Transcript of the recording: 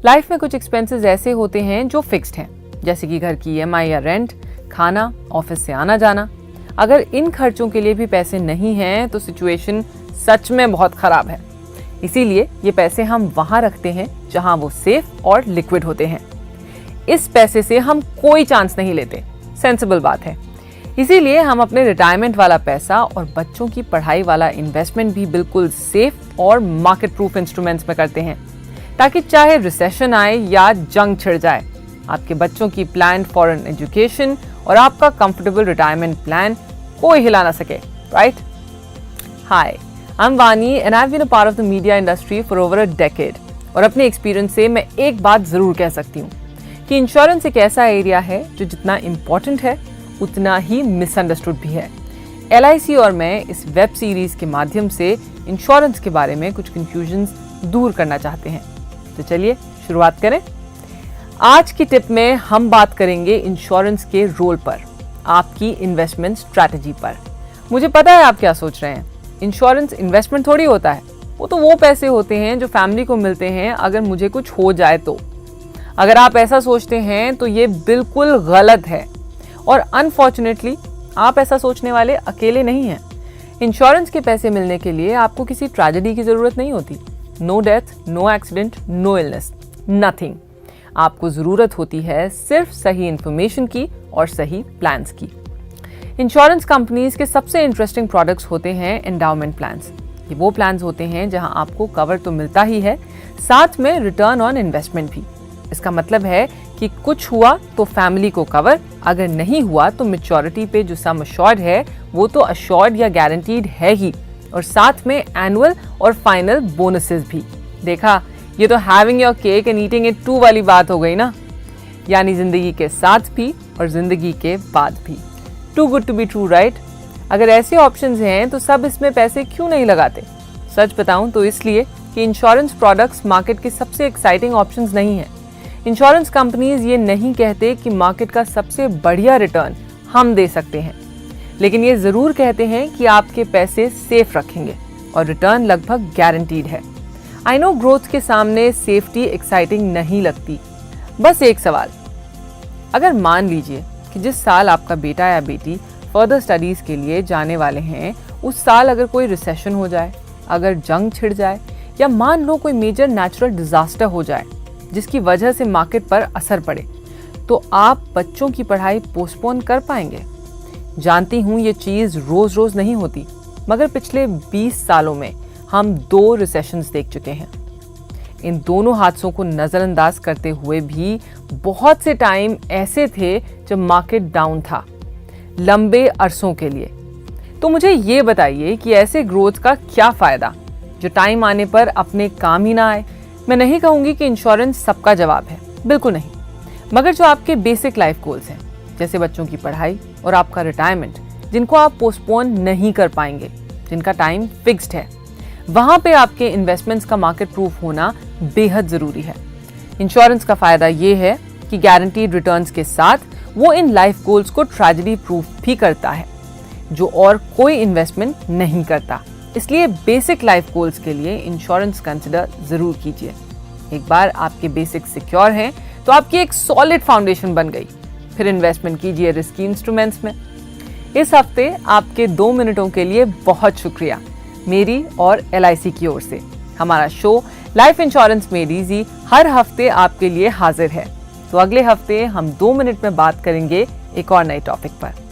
Life में कुछ expenses ऐसे होते हैं जो फिक्स्ड हैं, जैसे कि घर की EMI या रेंट, खाना, ऑफिस से आना जाना। अगर इन खर्चों के लिए भी पैसे नहीं हैं तो सिचुएशन सच में बहुत खराब है। इसीलिए ये पैसे हम वहां रखते हैं जहां वो सेफ और लिक्विड होते हैं। इस पैसे से हम कोई चांस नहीं लेते, सेंसिबल बात है। इसीलिए हम अपने रिटायरमेंट वाला पैसा और बच्चों की पढ़ाई वाला इन्वेस्टमेंट भी बिल्कुल सेफ और मार्केट प्रूफ इंस्ट्रूमेंट्स में करते हैं, ताकि चाहे रिसेशन आए या जंग छिड़ जाए, आपके बच्चों की प्लान फॉरेन एजुकेशन और आपका कंफर्टेबल रिटायरमेंट प्लान कोई हिला ना सके, right? Hi, I am Vani and I have been a part of the media industry for over a decade. और अपने एक्सपीरियंस से मैं एक बात जरूर कह सकती हूँ कि इंश्योरेंस एक ऐसा एरिया है जो जितना इम्पोर्टेंट है उतना ही मिसअंडरस्टूड भी है। LIC और मैं इस वेब सीरीज के माध्यम से इंश्योरेंस के बारे में कुछ कंफ्यूजन्स दूर करना चाहते हैं। तो चलिए शुरुआत करें। आज की टिप में हम बात करेंगे इंश्योरेंस के रोल पर, आपकी इन्वेस्टमेंट स्ट्रैटेजी पर। मुझे पता है आप क्या सोच रहे हैं, इंश्योरेंस इन्वेस्टमेंट थोड़ी होता है, वो पैसे होते हैं जो फैमिली को मिलते हैं अगर मुझे कुछ हो जाए तो। अगर आप ऐसा सोचते हैं तो ये बिल्कुल गलत है और अनफॉर्चुनेटली आप ऐसा सोचने वाले अकेले नहीं हैं। इंश्योरेंस के पैसे मिलने के लिए आपको किसी ट्रेजेडी की जरूरत नहीं होती। No death, no accident, no illness, nothing. आपको जरूरत होती है सिर्फ सही इंफॉर्मेशन की और सही प्लान्स की। इंश्योरेंस कंपनीज के सबसे इंटरेस्टिंग प्रोडक्ट्स होते हैं एंडाउमेंट प्लान्स। ये वो प्लान्स होते हैं जहां आपको कवर तो मिलता ही है, साथ में रिटर्न ऑन इन्वेस्टमेंट भी। इसका मतलब है कि कुछ हुआ तो फैमिली को कवर, अगर नहीं हुआ तो मैच्योरिटी पे जो सम अश्योर्ड है वो तो अश्योर्ड या गारंटीड है ही, और साथ में एनुअल और फाइनल बोनसेस भी। देखा, ये तो having your cake and eating it too वाली बात हो गई ना, यानी जिंदगी के साथ भी और जिंदगी के बाद भी। Too good to be true, right? अगर ऐसे ऑप्शंस हैं तो सब इसमें पैसे क्यों नहीं लगाते? सच बताऊं तो इसलिए कि इंश्योरेंस प्रोडक्ट्स मार्केट के सबसे एक्साइटिंग ऑप्शंस नहीं है। इंश्योरेंस कंपनीज ये नहीं कहते कि मार्केट का सबसे बढ़िया रिटर्न हम दे सकते हैं, लेकिन ये जरूर कहते हैं कि आपके पैसे सेफ रखेंगे और रिटर्न लगभग गारंटीड है। आई नो ग्रोथ के सामने सेफ्टी एक्साइटिंग नहीं लगती। बस एक सवाल, अगर मान लीजिए कि जिस साल आपका बेटा या बेटी फर्दर स्टडीज के लिए जाने वाले हैं उस साल अगर कोई रिसेशन हो जाए, अगर जंग छिड़ जाए, या मान लो कोई मेजर नेचुरल डिजास्टर हो जाए जिसकी वजह से मार्केट पर असर पड़े, तो आप बच्चों की पढ़ाई पोस्टपोन कर पाएंगे? जानती हूँ ये चीज़ रोज रोज नहीं होती, मगर पिछले 20 सालों में हम 2 रिसेशंस देख चुके हैं। इन दोनों हादसों को नज़रअंदाज करते हुए भी बहुत से टाइम ऐसे थे जब मार्केट डाउन था, लंबे अरसों के लिए। तो मुझे ये बताइए कि ऐसे ग्रोथ का क्या फ़ायदा जो टाइम आने पर अपने काम ही ना आए? मैं नहीं कहूँगी कि इंश्योरेंस सबका जवाब है, बिल्कुल नहीं, मगर जो आपके बेसिक लाइफ गोल्स हैं, जैसे बच्चों की पढ़ाई और आपका रिटायरमेंट, जिनको आप पोस्टपोन नहीं कर पाएंगे, जिनका टाइम फिक्स्ड है, वहां पे आपके इन्वेस्टमेंट्स का मार्केट प्रूफ होना बेहद जरूरी है। इंश्योरेंस का फायदा ये है कि गारंटीड रिटर्न्स के साथ वो इन लाइफ गोल्स को ट्रेजेडी प्रूफ भी करता है, जो और कोई इन्वेस्टमेंट नहीं करता। इसलिए बेसिक लाइफ गोल्स के लिए इंश्योरेंस कंसिडर जरूर कीजिए। एक बार आपके बेसिक सिक्योर हैं तो आपकी एक सॉलिड फाउंडेशन बन गई। फिर इन्वेस्टमेंट कीजिए रिस्की इंस्ट्रूमेंट्स में। इस हफ्ते आपके 2 मिनटों के लिए बहुत शुक्रिया मेरी और LIC की ओर से। हमारा show life insurance made easy हर हफ्ते आपके लिए हाजिर है। तो अगले हफ्ते हम 2 मिनट में बात करेंगे एक और नए टॉपिक पर।